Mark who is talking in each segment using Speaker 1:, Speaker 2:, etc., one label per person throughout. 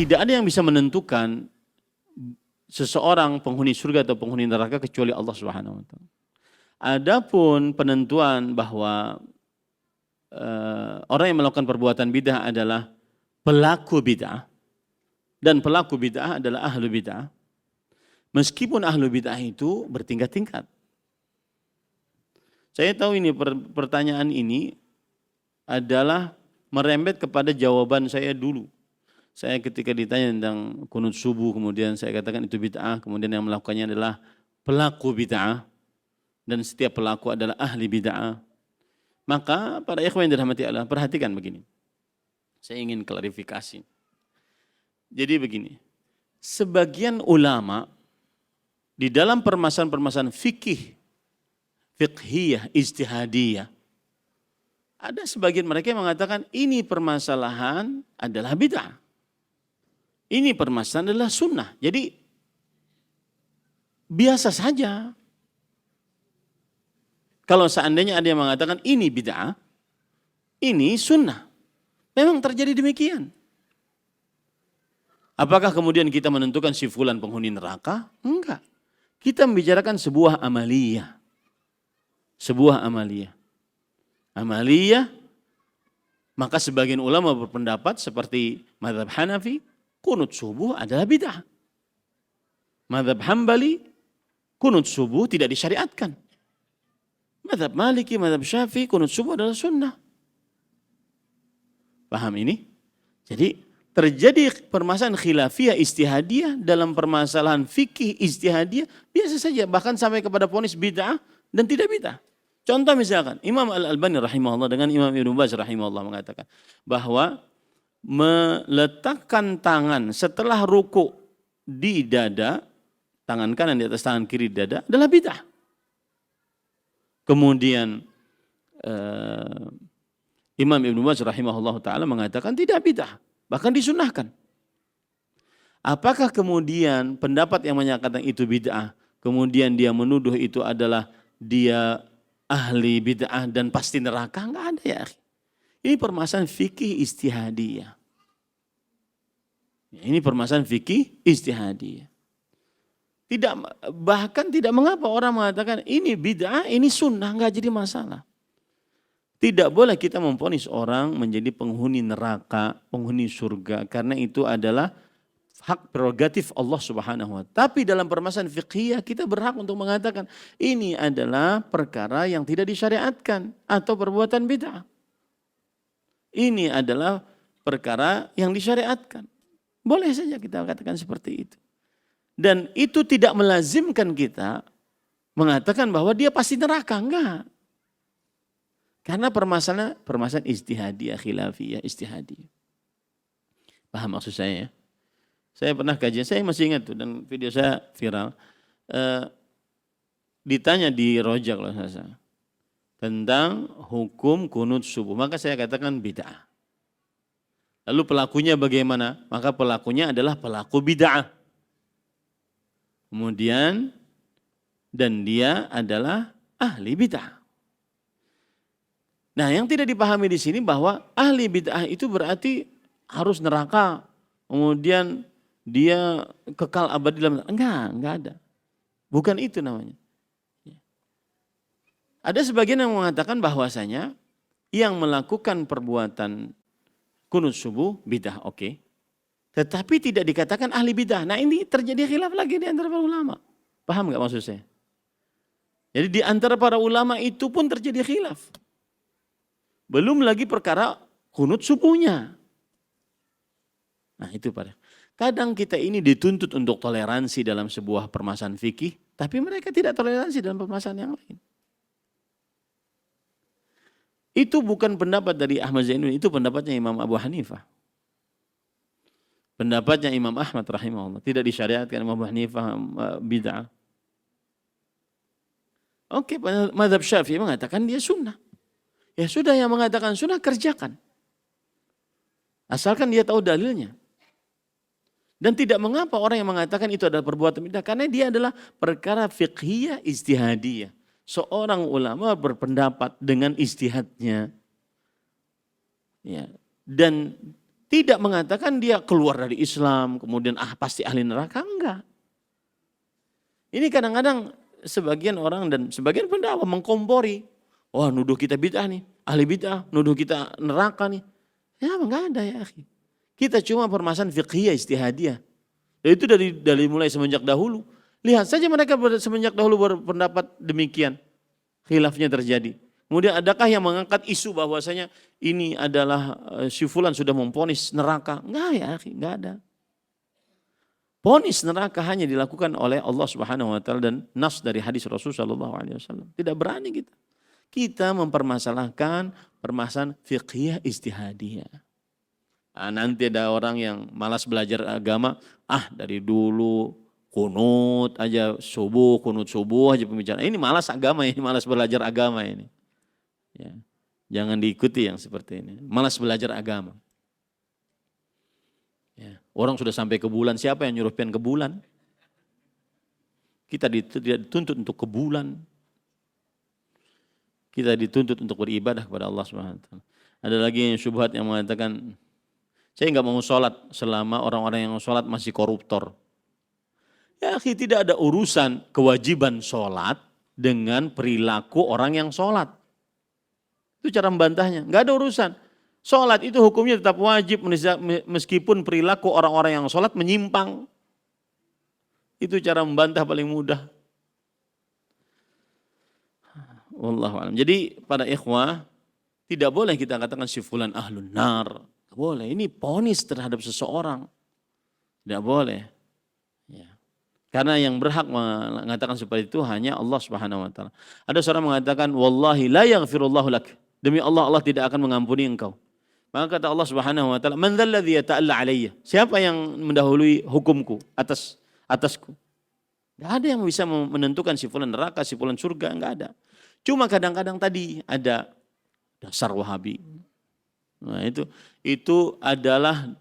Speaker 1: tidak ada yang bisa menentukan seseorang penghuni surga atau penghuni neraka kecuali Allah Subhanahu wa taala. Adapun penentuan bahwa orang yang melakukan perbuatan bid'ah adalah pelaku bid'ah dan pelaku bid'ah adalah ahlu bid'ah. Meskipun ahlu bid'ah itu bertingkat-tingkat. Saya tahu ini pertanyaan ini adalah merembet kepada jawaban saya dulu. Saya ketika ditanya tentang kunut subuh, kemudian saya katakan itu bid'ah, kemudian yang melakukannya adalah pelaku bid'ah, dan setiap pelaku adalah ahli bid'ah. Maka para ikhwan yang dirahmati Allah, perhatikan begini. Saya ingin klarifikasi. Jadi begini, sebagian ulama di dalam permasalahan-permasalahan fiqhiyah, ijtihadiyah, ada sebagian mereka yang mengatakan ini permasalahan adalah bid'ah. Ini permasalahan adalah sunnah. Jadi biasa saja. Kalau seandainya ada yang mengatakan ini bid'ah, ini sunnah. Memang terjadi demikian. Apakah kemudian kita menentukan si fulan penghuni neraka? Enggak. Kita membicarakan sebuah amaliyah. Sebuah amaliyah. Amaliyah, maka sebagian ulama berpendapat seperti mazhab Hanafi, kunut subuh adalah bid'ah. Mazhab Hambali, kunut subuh tidak disyariatkan. Mazhab Maliki, mazhab Syafi'i, kunut subuh adalah sunnah. Paham ini? Jadi terjadi permasalahan khilafiyah ijtihadiyah dalam permasalahan fikih ijtihadiyah biasa saja, bahkan sampai kepada vonis bid'ah dan tidak bid'ah. Contoh misalkan Imam Al-Albani rahimahullah dengan Imam Ibnu Baz rahimahullah mengatakan bahwa meletakkan tangan setelah ruku di dada, tangan kanan di atas tangan kiri di dada adalah bid'ah. Kemudian Imam Ibnu Baz rahimahullah ta'ala mengatakan tidak bid'ah, bahkan disunahkan. Apakah kemudian pendapat yang menyatakan itu bid'ah, kemudian dia menuduh itu adalah dia ahli bid'ah dan pasti neraka? Enggak ada ya. Ini permasalahan fikih ijtihadiyah. Ini permasalahan fikih ijtihadiyah. Bahkan tidak mengapa orang mengatakan ini bid'ah, ini sunnah, enggak jadi masalah. Tidak boleh kita memvonis orang menjadi penghuni neraka, penghuni surga, karena itu adalah hak prerogatif Allah Subhanahu wa ta'ala. Tapi dalam permasalahan fiqhiyah kita berhak untuk mengatakan ini adalah perkara yang tidak disyariatkan atau perbuatan bid'ah. Ini adalah perkara yang disyariatkan. Boleh saja kita katakan seperti itu. Dan itu tidak melazimkan kita mengatakan bahwa dia pasti neraka, enggak. Karena permasalahan ijtihadiyah, khilafiyah, ijtihadiyah. Paham maksud saya ya? Saya pernah kajian, saya masih ingat tuh, dan video saya viral. Ditanya di Roja kalau saya salah, tentang hukum kunut subuh. Maka saya katakan bid'ah. Lalu pelakunya bagaimana? Maka pelakunya adalah pelaku bid'ah. Kemudian, dan dia adalah ahli bid'ah. Nah, yang tidak dipahami di sini bahwa ahli bid'ah itu berarti harus neraka. Kemudian dia kekal abadi dalam, enggak ada. Bukan itu namanya. Ada sebagian yang mengatakan bahwasanya yang melakukan perbuatan kunut subuh bid'ah, oke. Tetapi tidak dikatakan ahli bid'ah. Nah, ini terjadi khilaf lagi di antara para ulama. Paham enggak maksud saya? Jadi di antara para ulama itu pun terjadi khilaf. Belum lagi perkara kunut subuhnya. Nah, itu pada. Kadang kita ini dituntut untuk toleransi dalam sebuah permasalahan fikih, tapi mereka tidak toleransi dalam permasalahan yang lain. Itu bukan pendapat dari Ahmad Zainul, itu pendapatnya Imam Abu Hanifah. Pendapatnya Imam Ahmad rahimahullah, tidak disyariatkan Imam Abu Hanifah bid'ah. Oke, mazhab Syafi'i mengatakan dia sunnah. Ya sudah, yang mengatakan sunnah kerjakan. Asalkan dia tahu dalilnya. Dan tidak mengapa orang yang mengatakan itu adalah perbuatan bid'ah, karena dia adalah perkara fiqhiyah ijtihadiyah. Seorang ulama berpendapat dengan ijtihadnya. Ya. Dan Tidak mengatakan dia keluar dari Islam, kemudian pasti ahli neraka, enggak. Ini kadang-kadang sebagian orang dan sebagian pendakwah mengkompori. Wah, nuduh kita bid'ah nih, ahli bid'ah, nuduh kita neraka nih. Ya enggak ada ya akhi. Kita cuma permasalahan fiqhiyah istihadiyah. Dan itu dari mulai semenjak dahulu. Lihat saja mereka semenjak dahulu berpendapat demikian. Khilafnya terjadi. Kemudian adakah yang mengangkat isu bahwasanya ini adalah si fulan sudah memvonis neraka? Enggak ya akhi, enggak ada. Vonis neraka hanya dilakukan oleh Allah Subhanahu wa taala dan nas dari hadis Rasulullah sallallahu alaihi wasallam. Tidak berani kita. Kita mempermasalahkan permasalahan fiqhiyah istihadiyah. Nanti ada orang yang malas belajar agama, dari dulu kunut aja kunut subuh aja pembicaraan. Ini malas agama, ini malas belajar agama ini. Ya. Jangan diikuti yang seperti ini. Malas belajar agama. Ya. Orang sudah sampai ke bulan, siapa yang nyuruh pian ke bulan? Kita tidak dituntut untuk ke bulan. Kita dituntut untuk beribadah kepada Allah SWT. Ada lagi yang syubhat yang mengatakan, saya enggak mau sholat selama orang-orang yang sholat masih koruptor. Ya akhi, tidak ada urusan kewajiban sholat dengan perilaku orang yang sholat. Itu cara membantahnya, enggak ada urusan. Sholat itu hukumnya tetap wajib meskipun perilaku orang-orang yang sholat menyimpang. Itu cara membantah paling mudah. Wallahu a'lam. Jadi para ikhwah, tidak boleh kita katakan si fulan ahlun nar. Tidak boleh, ini vonis terhadap seseorang. Tidak boleh. Ya. Karena yang berhak mengatakan seperti itu hanya Allah Subhanahu wa taala. Ada seorang mengatakan, wallahi la yaghfirullahu lak. Demi Allah, Allah tidak akan mengampuni engkau. Maka kata Allah Subhanahu wa taala, man dzalladzi yata'alla alayya? Siapa yang mendahului hukumku atasku? Enggak ada yang bisa menentukan si fulan neraka, si fulan surga, enggak ada. Cuma kadang-kadang tadi ada dasar Wahabi. Nah, itu adalah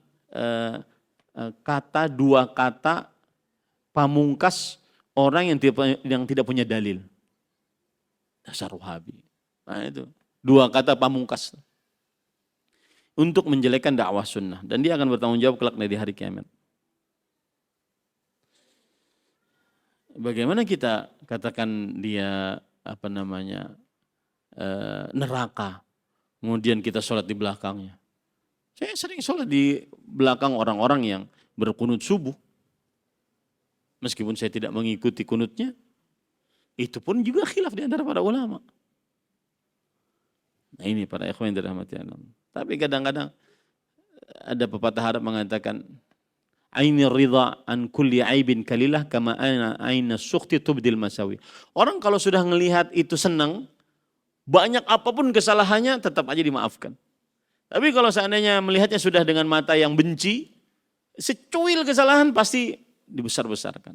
Speaker 1: dua kata pamungkas orang yang tidak punya dalil. Dasar Wahabi. Nah, itu dua kata pamungkas untuk menjelekkan dakwah sunnah, dan dia akan bertanggung jawab kelak di hari kiamat. Bagaimana kita katakan dia neraka, kemudian kita sholat di belakangnya? Saya sering sholat di belakang orang-orang yang berkunut subuh, meskipun saya tidak mengikuti kunutnya, itu pun juga khilaf di antara para ulama. Nah ini para ikhwan yang dirahmati Allah. Tapi kadang-kadang ada pepatah Arab mengatakan, aini ridha an kulli aibin kalilah kama aina sukhti tubdil masawi. Orang kalau sudah melihat itu senang, banyak apapun kesalahannya tetap aja dimaafkan. Tapi kalau seandainya melihatnya sudah dengan mata yang benci, secuil kesalahan pasti dibesar-besarkan.